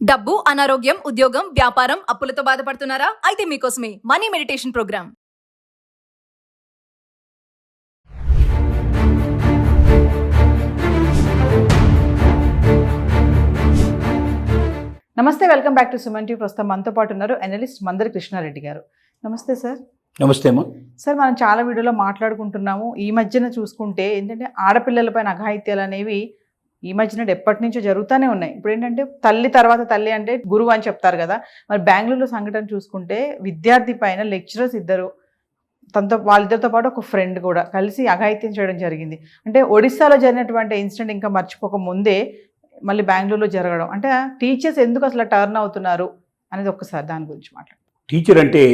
డబ్బు, అనారోగ్యం, ఉద్యోగం, వ్యాపారం, అప్పులతో బాధపడుతున్నారా? అయితే మీకోసమే మనీ మెడిటేషన్ ప్రోగ్రామ్. నమస్తే, welcome back to Suman TV. ప్రస్తుతం మనతో పాటు ఉన్నారు అనలిస్ట్ మందరి కృష్ణారెడ్డి గారు. నమస్తే సార్. నమస్తే అమ్మా. సార్, మనం చాలా వీడియోలో మాట్లాడుకుంటున్నాము. ఈ మధ్యన చూసుకుంటే ఏంటంటే ఆడపిల్లలపైన అఘాయిత్యాలు అనేవి ఈ మధ్యన ఎప్పటి నుంచో జరుగుతూనే ఉన్నాయి. ఇప్పుడు ఏంటంటే తల్లి తర్వాత తల్లి అంటే గురువు అని చెప్తారు కదా. మరి బెంగళూరులో సంఘటన చూసుకుంటే విద్యార్థి పైన లెక్చరర్స్ ఇద్దరు, తనతో వాళ్ళిద్దరితో పాటు ఒక ఫ్రెండ్ కూడా కలిసి అఘాయిత్యం చేయడం జరిగింది. అంటే ఒడిస్సాలో జరిగినటువంటి ఇన్సిడెంట్ ఇంకా మర్చిపోక ముందే మళ్ళీ బెంగళూరులో జరగడం, అంటే టీచర్స్ ఎందుకు అసలు టర్న్ అవుతున్నారు అనేది ఒక్కసారి దాని గురించి మాట్లాడు. టీచర్ అంటే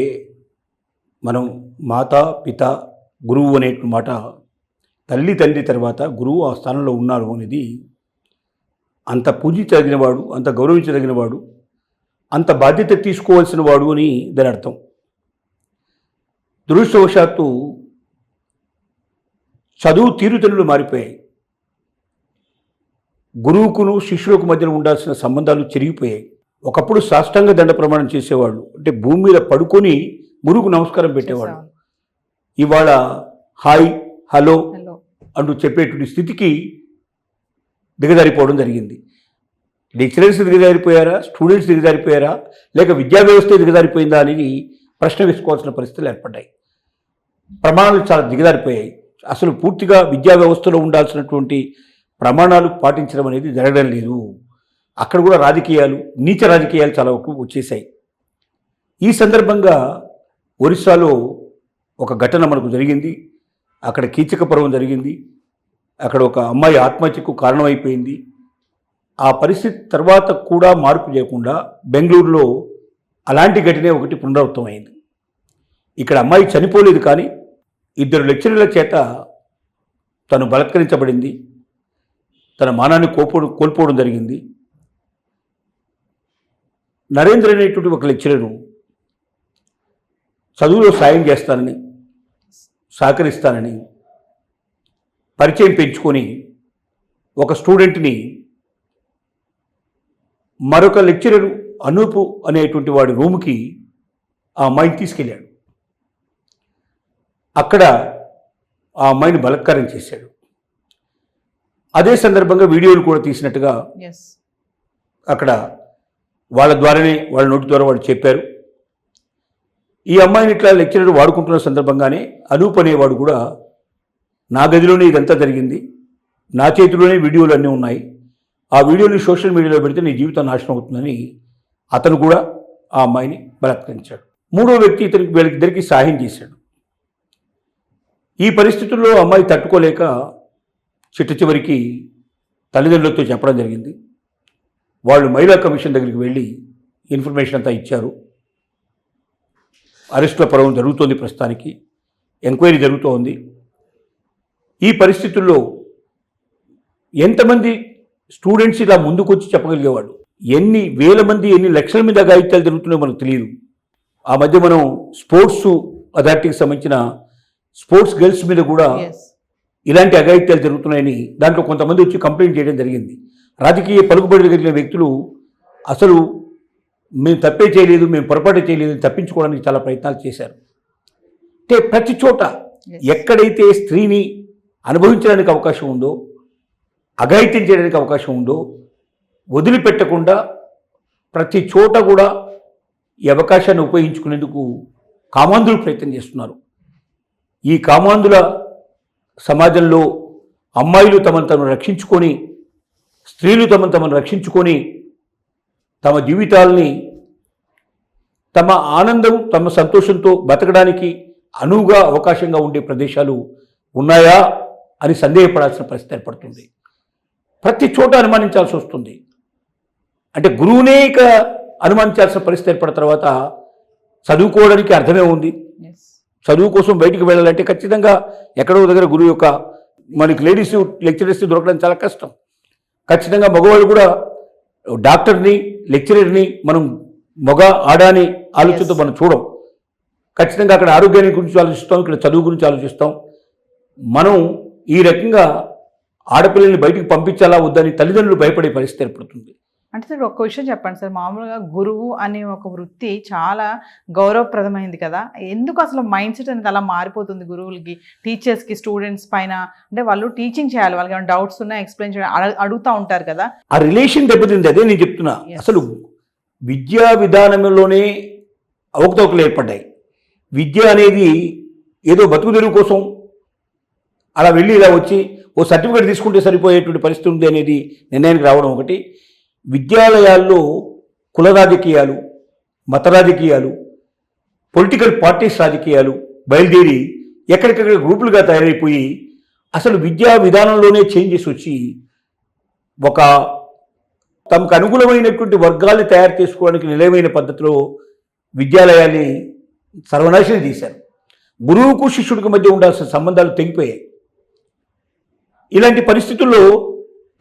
మనం మాత పిత గురువు అనే మాట, తల్లి తండ్రి తర్వాత గురువు ఆ స్థానంలో ఉన్నారు అనేది అంత పూజించదగినవాడు, అంత గౌరవించదగినవాడు, అంత బాధ్యత తీసుకోవాల్సిన వాడు అని దాని అర్థం. దురదృష్టవశాత్తు చదువు తీరుతెన్నులు మారిపోయాయి. గురువుకును శిష్యులకు మధ్యన ఉండాల్సిన సంబంధాలు చెరిగిపోయాయి. ఒకప్పుడు సాష్టాంగ దండ ప్రమాణం చేసేవాళ్ళు, అంటే భూమి మీద పడుకొని గురువుకు నమస్కారం పెట్టేవాళ్ళు. ఇవాళ హాయ్ హలో అంటూ చెప్పేటువంటి స్థితికి దిగజారిపోవడం జరిగింది. లెక్చరర్స్ దిగజారిపోయారా, స్టూడెంట్స్ దిగజారిపోయారా, లేక విద్యా వ్యవస్థ దిగజారిపోయిందా అనేది ప్రశ్న వేసుకోవాల్సిన పరిస్థితులు ఏర్పడ్డాయి. ప్రమాణాలు చాలా దిగజారిపోయాయి. అసలు పూర్తిగా విద్యా వ్యవస్థలో ఉండాల్సినటువంటి ప్రమాణాలు పాటించడం అనేది జరగడం లేదు. అక్కడ కూడా రాజకీయాలు, నీచ రాజకీయాలు చాలా వచ్చేసాయి. ఈ సందర్భంగా ఒరిస్సాలో ఒక ఘటన మనకు జరిగింది. అక్కడ కీచక పర్వం జరిగింది. అక్కడ ఒక అమ్మాయి ఆత్మహత్యకు కారణమైపోయింది. ఆ పరిస్థితి తర్వాత కూడా మార్పు చేయకుండా బెంగళూరులో అలాంటి ఘటనే ఒకటి పునరావృతమైంది. ఇక్కడ అమ్మాయి చనిపోలేదు, కానీ ఇద్దరు లెక్చరర్ల చేత తను బలత్కరించబడింది. తన మానాన్ని కోల్పోవడం జరిగింది. నరేంద్ర అనేటువంటి ఒక లెక్చరరు చదువులో సాయం చేస్తానని, సహకరిస్తానని పరిచయం పెంచుకొని ఒక స్టూడెంట్ని మరొక లెక్చరరు అనూపు అనేటువంటి వాడి రూమ్కి ఆ అమ్మాయిని తీసుకెళ్ళాడు. అక్కడ ఆ అమ్మాయిని బలాత్కారం చేశాడు. అదే సందర్భంగా వీడియోలు కూడా తీసినట్టుగా అక్కడ వాళ్ళ ద్వారానే, వాళ్ళ నోటి ద్వారా వాళ్ళు చెప్పారు. ఈ అమ్మాయిని ఇట్లా లెక్చరర్ వాడుకుంటున్న సందర్భంగానే అనూప్ అనేవాడు కూడా, నా గదిలోనే ఇదంతా జరిగింది, నా చేతిలోనే వీడియోలు అన్నీ ఉన్నాయి, ఆ వీడియోని సోషల్ మీడియాలో పెడితే నీ జీవితం నాశనం అవుతుందని అతను కూడా ఆ అమ్మాయిని బలాత్కరించాడు. మూడో వ్యక్తి వీళ్ళిద్దరికీ సహాయం చేశాడు. ఈ పరిస్థితుల్లో అమ్మాయి తట్టుకోలేక చిట్ట చివరికి తల్లిదండ్రులతో చెప్పడం జరిగింది. వాళ్ళు మహిళా కమిషన్ దగ్గరికి వెళ్ళి ఇన్ఫర్మేషన్ అంతా ఇచ్చారు. అరెస్టుల పర్వం జరుగుతోంది, ప్రస్తుతానికి ఎంక్వైరీ జరుగుతోంది. ఈ పరిస్థితుల్లో ఎంతమంది స్టూడెంట్స్ ఇలా ముందుకు వచ్చి చెప్పగలిగేవాడు, ఎన్ని వేల మంది, ఎన్ని లక్షల మంది అఘాయిత్యాలు జరుగుతున్నాయో మనకు తెలియదు. ఆ మధ్య మనం స్పోర్ట్స్ అథారిటీకి సంబంధించిన స్పోర్ట్స్ గర్ల్స్ మీద కూడా ఇలాంటి అఘాయిత్యాలు జరుగుతున్నాయని దాంట్లో కొంతమంది వచ్చి కంప్లైంట్ చేయడం జరిగింది. రాజకీయ పలుకుబడి కలిగిన వ్యక్తులు అసలు మేము తప్పే చేయలేదు, మేము పొరపాటు చేయలేదు తప్పించుకోవడానికి చాలా ప్రయత్నాలు చేశారు. అంటే ప్రతి చోట ఎక్కడైతే స్త్రీని అనుభవించడానికి అవకాశం ఉందో, అఘాయిత్యం చేయడానికి అవకాశం ఉందో వదిలిపెట్టకుండా ప్రతి చోట కూడా ఈ అవకాశాన్ని ఉపయోగించుకునేందుకు కామాంధులు ప్రయత్నం చేస్తున్నారు. ఈ కామాంధుల సమాజంలో అమ్మాయిలు తమను రక్షించుకొని, స్త్రీలు తమను రక్షించుకొని తమ జీవితాలని, తమ ఆనందం, తమ సంతోషంతో బతకడానికి అనువుగా అవకాశంగా ఉండే ప్రదేశాలు ఉన్నాయా అని సందేహపడాల్సిన పరిస్థితి ఏర్పడుతుంది. ప్రతి చోట అనుమానించాల్సి వస్తుంది. అంటే గురువునే ఇక అనుమానించాల్సిన పరిస్థితి ఏర్పడిన తర్వాత చదువుకోవడానికి అర్థమే ఉంది. చదువు కోసం బయటికి వెళ్ళాలంటే ఖచ్చితంగా ఎక్కడో దగ్గర గురువు యొక్క, మనకి లేడీస్ లెక్చరర్స్ దొరకడం చాలా కష్టం. ఖచ్చితంగా మగవాళ్ళు కూడా డాక్టర్ని, లెక్చరర్ని మనం మగ ఆడాని ఆలోచనతో మనం చూడం. ఖచ్చితంగా అక్కడ ఆరోగ్యాన్ని గురించి ఆలోచిస్తాం, ఇక్కడ చదువు గురించి ఆలోచిస్తాం. మనం ఈ రకంగా ఆడపిల్లల్ని బయటికి పంపించాలా వద్దని తల్లిదండ్రులు భయపడే పరిస్థితి ఏర్పడుతుంది. అంటే సార్ ఒక విషయం చెప్పండి సార్, మామూలుగా గురువు అనే ఒక వృత్తి చాలా గౌరవప్రదమైంది కదా, ఎందుకు అసలు మైండ్ సెట్ అనేది అలా మారిపోతుంది గురువులకి, టీచర్స్కి, స్టూడెంట్స్ పైన? అంటే వాళ్ళు టీచింగ్ చేయాలి, వాళ్ళకి ఏమైనా డౌట్స్ ఉన్నా ఎక్స్ప్లెయిన్ చేయాలి, అడుగుతూ ఉంటారు కదా. ఆ రిలేషన్ దెబ్బతింది. అదే నేను చెప్తున్నా. Yes. అసలు విద్యా విధానంలోనే అవకతవకలు ఏర్పడ్డాయి. విద్య అనేది ఏదో బతుకు తెరువు కోసం అలా వెళ్ళి ఇలా వచ్చి ఓ సర్టిఫికేట్ తీసుకుంటే సరిపోయేటువంటి పరిస్థితి ఉంది అనేది నిర్ణయానికి రావడం ఒకటి. విద్యాలయాల్లో కుల రాజకీయాలు, మత రాజకీయాలు, పొలిటికల్ పార్టీస్ రాజకీయాలు బయలుదేరి ఎక్కడికక్కడ గ్రూపులుగా తయారైపోయి అసలు విద్యా విధానంలోనే చేంజెస్ వచ్చి ఒక తమకు అనుకూలమైనటువంటి వర్గాల్ని తయారు చేసుకోవడానికి నిలయమైన పద్ధతిలో విద్యాలయాన్ని సర్వనాశనం చేశారు. గురువుకు శిష్యుడికి మధ్య ఉండాల్సిన సంబంధాలు తెగిపోయాయి. ఇలాంటి పరిస్థితుల్లో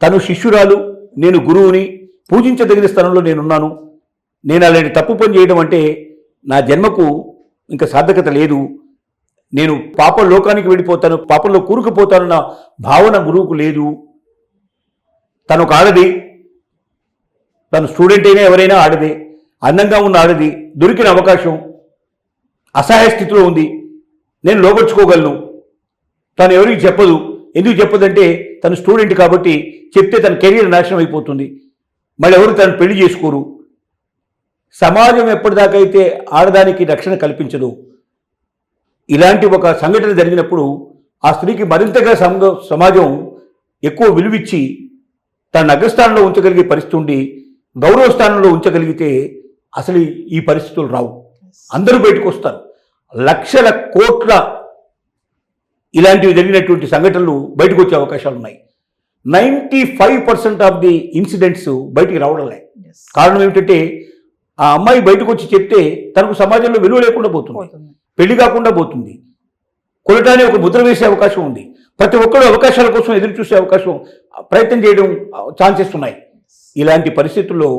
తను శిష్యురాలు, నేను గురువుని, పూజించదగిన స్థానంలో నేనున్నాను, నేను అలాంటి తప్పు పని చేయడం అంటే నా జన్మకు ఇంకా సార్థకత లేదు, నేను పాప లోకానికి వెళ్ళిపోతాను, పాపంలో కూరుకుపోతానన్న భావన గురువుకు లేదు. తను ఒక ఆడది, తను స్టూడెంట్ అయినా ఎవరైనా ఆడదే, అందంగా ఉన్న ఆడది, దొరికిన అవకాశం అసహాయ స్థితిలో ఉంది, నేను లోపరుచుకోగలను, తను ఎవరికి చెప్పదు. ఎందుకు చెప్పదంటే తను స్టూడెంట్ కాబట్టి చెప్తే తన కెరీర్ నాశనం అయిపోతుంది, మళ్ళీ ఎవరు తను పెళ్లి చేసుకోరు. సమాజం ఎప్పటిదాకా అయితే ఆడదానికి రక్షణ కల్పించదు, ఇలాంటి ఒక సంఘటన జరిగినప్పుడు ఆ స్త్రీకి మరింతగా సమాజం ఎక్కువ విలువిచ్చి తన అగ్రస్థానంలో ఉంచగలిగే పరిస్థితి ఉండి గౌరవ స్థానంలో ఉంచగలిగితే అసలు ఈ పరిస్థితులు రావు. అందరూ బయటకు వస్తారు. లక్షల కోట్ల ఇలాంటివి జరిగినటువంటి సంఘటనలు బయటకు వచ్చే అవకాశాలు ఉన్నాయి. 95% ఆఫ్ ది ఇన్సిడెంట్స్ బయటికి రావడం లేదు. కారణం ఏమిటంటే ఆ అమ్మాయి బయటకు వచ్చి చెప్తే తనకు సమాజంలో విలువ లేకుండా పోతుంది, పెళ్లి కాకుండా పోతుంది, కొలటానే ఒక ముద్ర వేసే అవకాశం ఉంది. ప్రతి ఒక్కరు అవకాశాల కోసం ఎదురు చూసే అవకాశం, ప్రయత్నం చేయడం ఛాన్సెస్ ఉన్నాయి. ఇలాంటి పరిస్థితుల్లో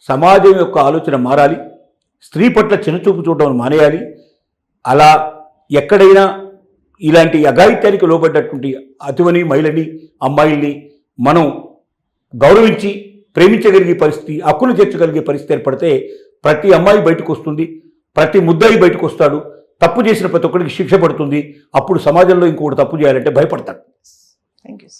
సమాజం యొక్క ఆలోచన మారాలి. స్త్రీ పట్ల చిన్నచూపు చూడడం మానేయాలి. అలా ఎక్కడైనా ఇలాంటి అఘాయిత్యానికి లోబడ్డటువంటి అతివని మహిళని, అమ్మాయిల్ని మనం గౌరవించి ప్రేమించగలిగే పరిస్థితి, హక్కును చేర్చగలిగే పరిస్థితి ఏర్పడితే ప్రతి అమ్మాయి బయటకు వస్తుంది, ప్రతి ముద్దాయి బయటకు వస్తాడు, తప్పు చేసిన ప్రతి ఒక్కరికి శిక్ష పడుతుంది. అప్పుడు సమాజంలో ఇంకొకటి తప్పు చేయాలంటే భయపడతాడు. Thank you.